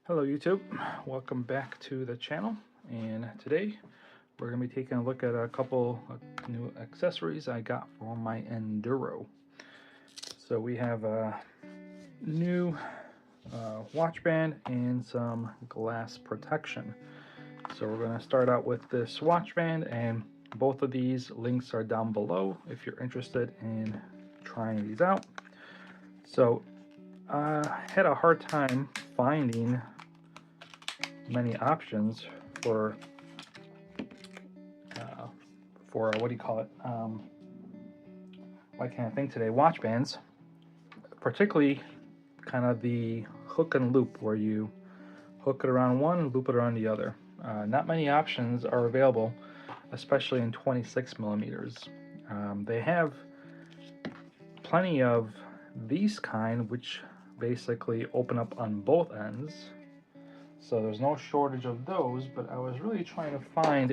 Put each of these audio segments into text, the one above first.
Hello YouTube, welcome back to the channel, and today we're going to be taking a look at a couple of new accessories I got for my Enduro. So we have a new watch band and some glass protection. So we're going to start out with this watch band, and both of these links are down below if you're interested in trying these out. So I had a hard time finding many options for what do you call it? Why can't I think today? Watch bands, particularly kind of the hook and loop, where you hook it around one, loop it around the other. Not many options are available, especially in 26 millimeters. They have plenty of these kind, which basically open up on both ends. So there's no shortage of those, but I was really trying to find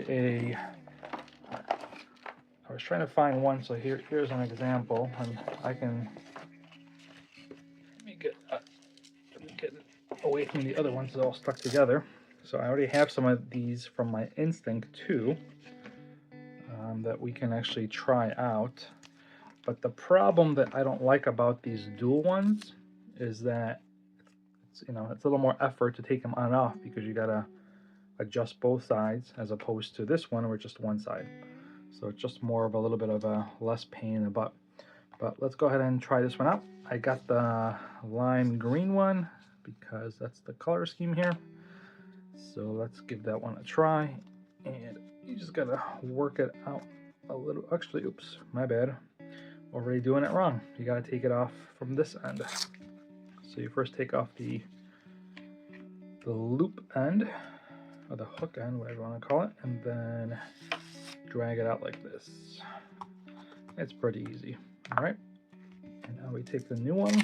one. So here's an example, and let me get it away from the other ones. It's all stuck together. So I already have some of these from my Instinct 2 that we can actually try out. But the problem that I don't like about these dual ones is that it's a little more effort to take them on and off, because you gotta adjust both sides, as opposed to this one where just one side. So it's just more of a little bit of a less pain in the butt. But let's go ahead and try this one out. I got the lime green one because that's the color scheme here. So let's give that one a try. And you just gotta work it out a little. Actually, oops, my bad. Already doing it wrong. You gotta take it off from this end. So you first take off the loop end, or the hook end, whatever you want to call it, and then drag it out like this. It's pretty easy. All right, and now we take the new one,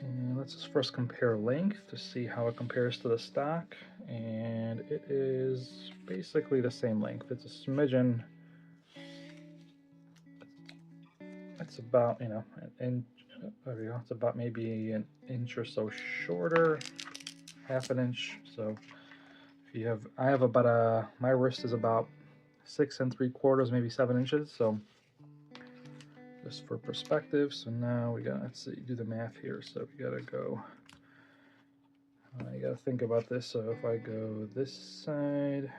and let's just first compare length to see how it compares to the stock. And it is basically the same length. It's a smidgen. It's about, an inch. There we go. It's about maybe an inch or so shorter, half an inch. So if you have, I have about my wrist is about 6 3/4, maybe 7 inches. So just for perspective. So now we got, let's see, do the math here. So we gotta go, you gotta think about this. So if I go this side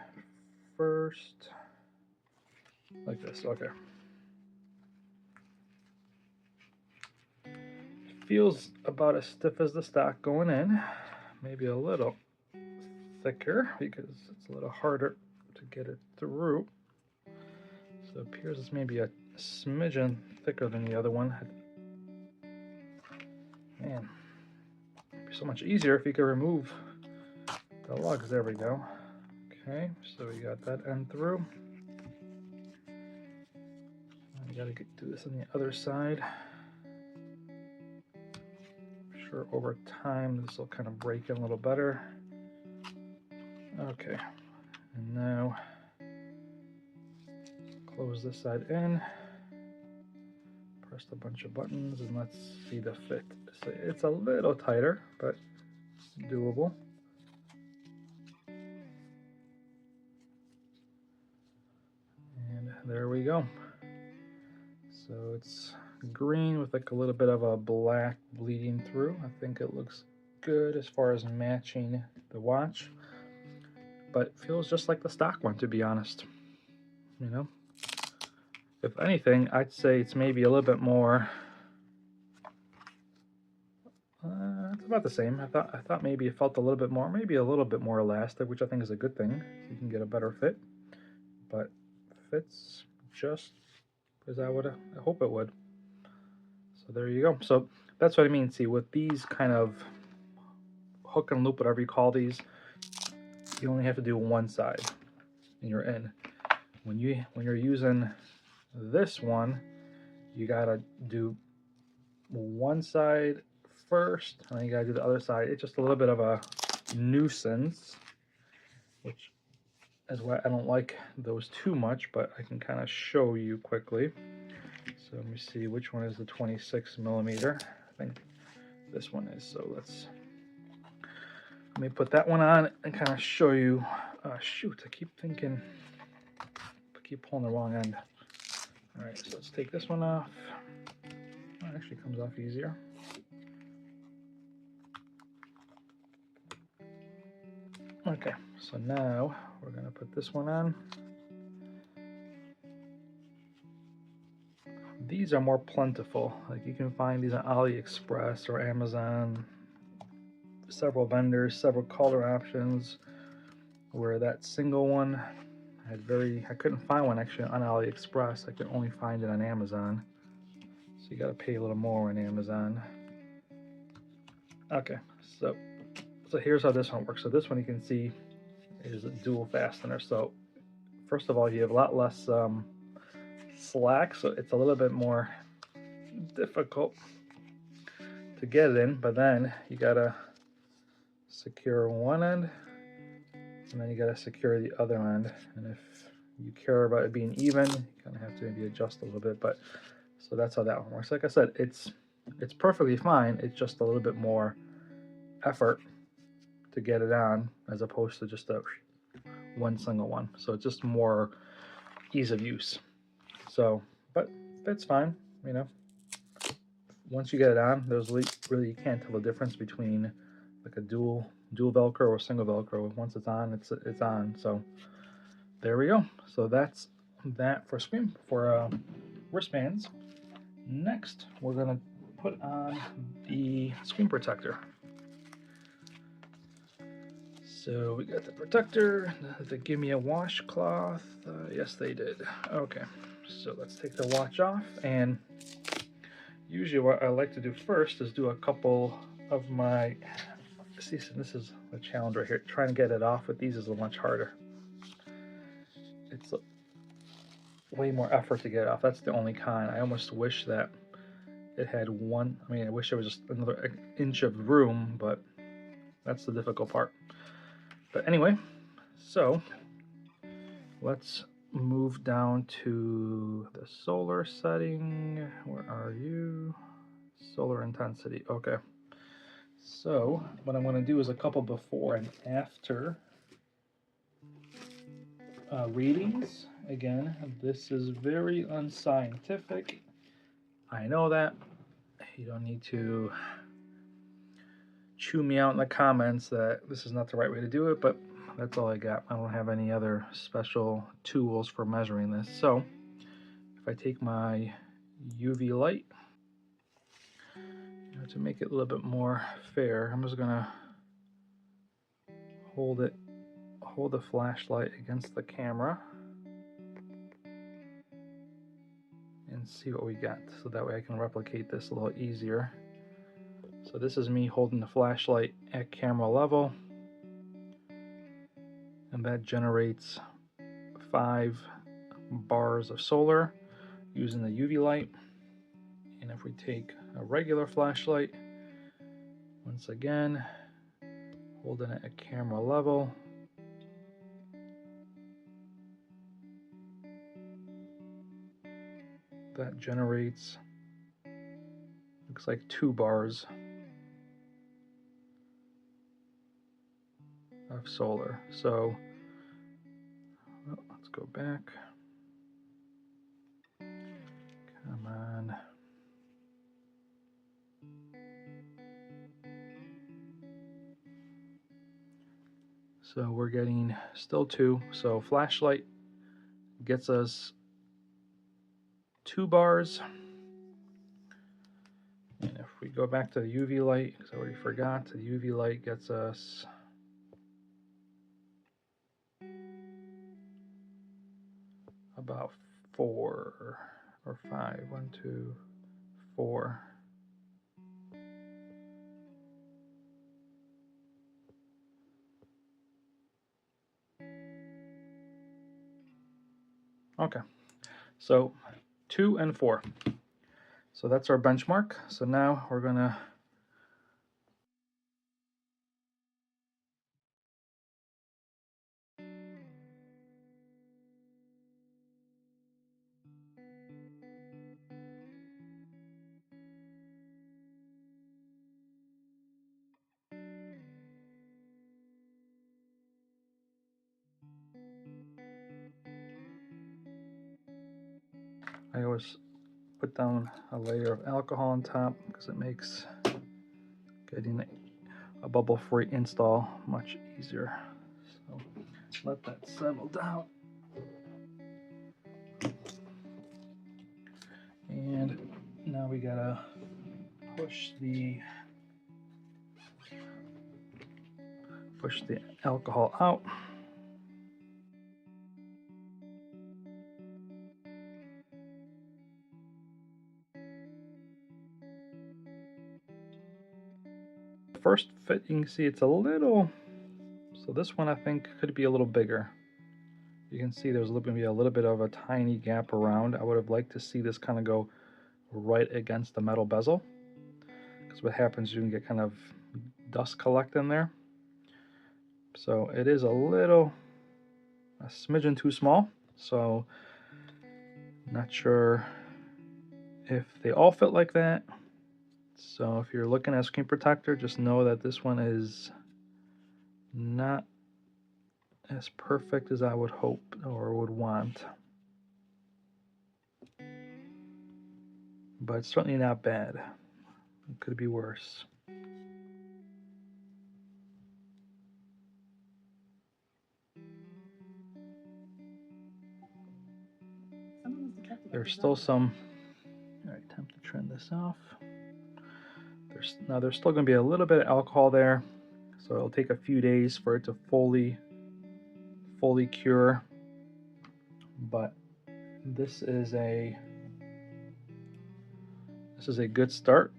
first, like this, okay. It feels about as stiff as the stock going in, maybe a little thicker because it's a little harder to get it through. So it appears it's maybe a smidgen thicker than the other one. Man, it'd be so much easier if you could remove the lugs. There we go. Okay, so we got that end through. I gotta do this on the other side. I'm sure over time this will kind of break in a little better. Okay, and now close this side in. Press a bunch of buttons and let's see the fit. So it's a little tighter, but doable. And there we go. So it's green with like a little bit of a black bleeding through. I think it looks good as far as matching the watch, but it feels just like the stock one, to be honest. If anything, I'd say it's maybe a little bit more. It's about the same. I thought maybe it felt a little bit more, maybe a little bit more elastic, which I think is a good thing. So you can get a better fit, but fits just as I hope it would. So there you go. So that's what I mean. See, with these kind of hook and loop, whatever you call these, you only have to do one side and you're in. When you're using this one, you gotta do one side first, and then you gotta do the other side. It's just a little bit of a nuisance, which is why I don't like those too much, but I can kind of show you quickly. So let me see, which one is the 26 millimeter? I think this one is. So let me put that one on and kind of show you. Shoot, I keep pulling the wrong end. All right, so let's take this one off. Oh, it actually comes off easier. Okay, so now we're gonna put this one on. These are more plentiful. Like you can find these on AliExpress or Amazon. Several vendors, several color options. Where that single one I couldn't find one actually on AliExpress. I could only find it on Amazon. So you gotta pay a little more on Amazon. Okay, so here's how this one works. So this one you can see is a dual fastener. So first of all, you have a lot less slack, so it's a little bit more difficult to get it in, but then you gotta secure one end and then you gotta secure the other end. And if you care about it being even, you kind of have to maybe adjust a little bit, but so that's how that one works. Like I said, it's perfectly fine. It's just a little bit more effort to get it on as opposed to just a one single one. So it's just more ease of use. So, but it's fine, you know. Once you get it on, there's really you can't tell the difference between like a dual Velcro or single Velcro. Once it's on, it's on. So there we go. So that's that for wristbands. Next, we're gonna put on the screen protector. So we got the protector. Did they give me a washcloth? Yes, they did. Okay, so let's take the watch off. And usually what I like to do first is do a couple of my, see, this is a challenge right here. Trying to get it off with these is much harder. It's way more effort to get it off. That's the only kind. I almost wish that it had one, I mean, I wish there was just another inch of room, but that's the difficult part. But anyway, so let's move down to the solar setting. Where are you? Solar intensity. Okay. So what I'm going to do is a couple before and after readings. Again, this is very unscientific. I know that. You don't need to chew me out in the comments that this is not the right way to do it, but that's all I got. I don't have any other special tools for measuring this. So if I take my UV light, to make it a little bit more fair, I'm just gonna hold the flashlight against the camera and see what we got, so that way I can replicate this a little easier. So this is me holding the flashlight at camera level, and that generates 5 bars of solar using the UV light. And if we take a regular flashlight, once again holding it at camera level, that generates, looks like 2 bars of solar. So let's go back. Come on. So we're getting still 2. So flashlight gets us 2 bars. And if we go back to the UV light, because I already forgot, the UV light gets us about 4 or 5. 1, 2, 4. Okay, so 2 and 4. So that's our benchmark. So now we're gonna course, put down a layer of alcohol on top because it makes getting a bubble-free install much easier. So let that settle down. And now we gotta push the alcohol out. First fit, you can see it's a little, so this one I think could be a little bigger. You can see there's going to be a little bit of a tiny gap around. I would have liked to see this kind of go right against the metal bezel, because what happens, you can get kind of dust collect in there. So it is a smidgen too small, so not sure if they all fit like that. So if you're looking at a screen protector, just know that this one is not as perfect as I would hope or would want. But it's certainly not bad. It could be worse. There's still some. All right, time to trim this off. There's still going to be a little bit of alcohol there, so it'll take a few days for it to fully cure. But this is a good start.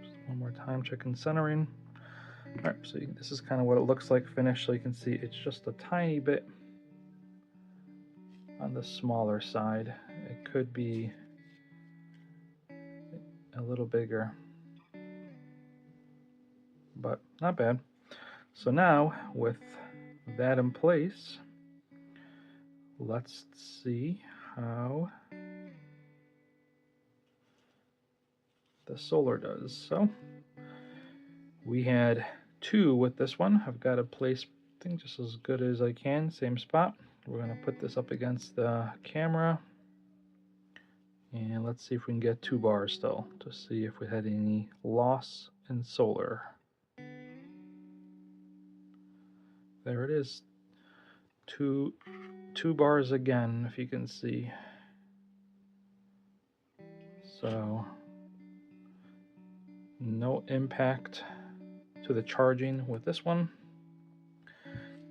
Just one more time, checking centering. All right, so this is kind of what it looks like finished. So you can see it's just a tiny bit on the smaller side. It could be a little bigger, but not bad. So now with that in place, let's see how the solar does. So we had 2 with this one. I've got a place, I think, just as good as I can, same spot. We're going to put this up against the camera, and let's see if we can get 2 bars still to see if we had any loss in solar. There it is. Two bars again, if you can see. So no impact to the charging with this one.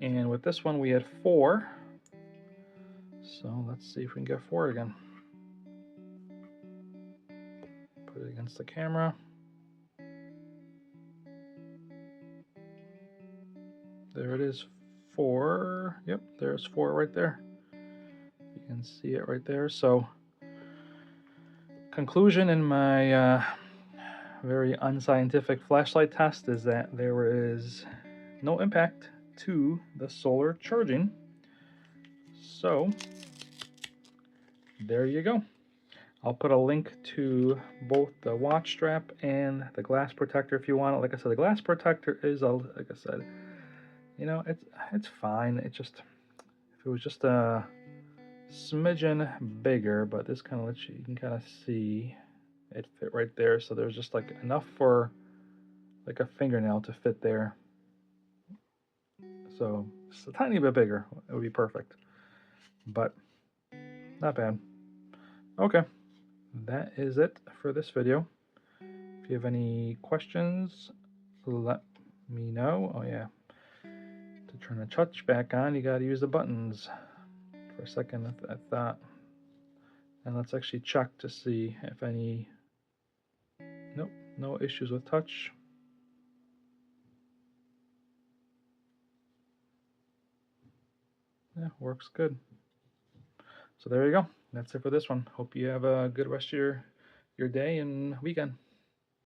And with this one we had 4. So let's see if we can get 4 again. Put it against the camera. There it is, 4. Yep, there's 4 right there. You can see it right there. So conclusion in my very unscientific flashlight test is that there is no impact to the solar charging. So there you go. I'll put a link to both the watch strap and the glass protector if you want it. Like I said, the glass protector is, like I said, you know, it's fine. It just, if it was just a smidgen bigger, but this kind of lets you can kind of see it fit right there. So there's just like enough for like a fingernail to fit there. So just a tiny bit bigger, it would be perfect. But not bad. Okay, that is it for this video. If you have any questions, let me know. Oh yeah, to turn the touch back on, you got to use the buttons. For a second I thought. And let's actually check to see if any. Nope, no issues with touch. Yeah, works good. So there you go. That's it for this one. Hope you have a good rest of your day and weekend.